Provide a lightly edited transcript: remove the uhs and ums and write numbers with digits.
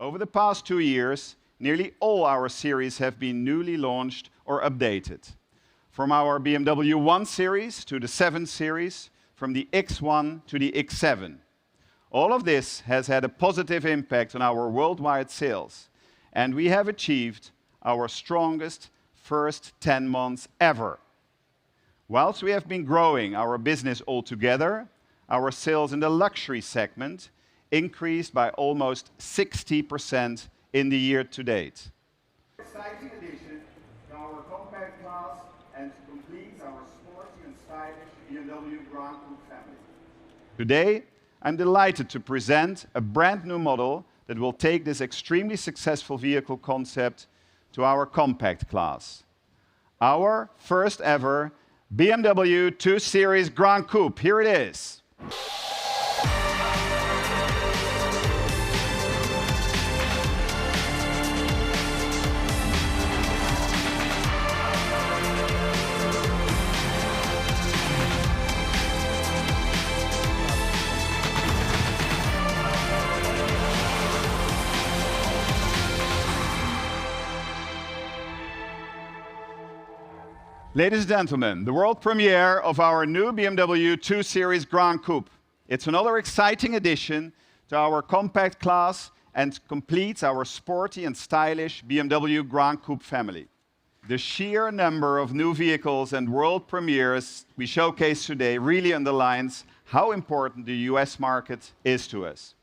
Over the past 2 years, nearly all our series have been newly launched or updated. From our BMW 1 Series to the 7 Series, from the X1 to the X7. All of this has had a positive impact on our worldwide sales, and we have achieved our strongest first 10 months ever. Whilst we have been growing our business altogether, our sales in the luxury segment increased by almost 60% in the year to date. Exciting addition to our compact class and completes our sporty and stylish BMW Gran Coupé family. Today, I'm delighted to present a brand new model that will take this extremely successful vehicle concept to our compact class. Our first ever BMW 2 Series Gran Coupe. Here it is. Ladies and gentlemen, the world premiere of our new BMW 2 Series Gran Coupe. It's another exciting addition to our compact class and completes our sporty and stylish BMW Gran Coupe family. The sheer number of new vehicles and world premieres we showcase today really underlines how important the US market is to us.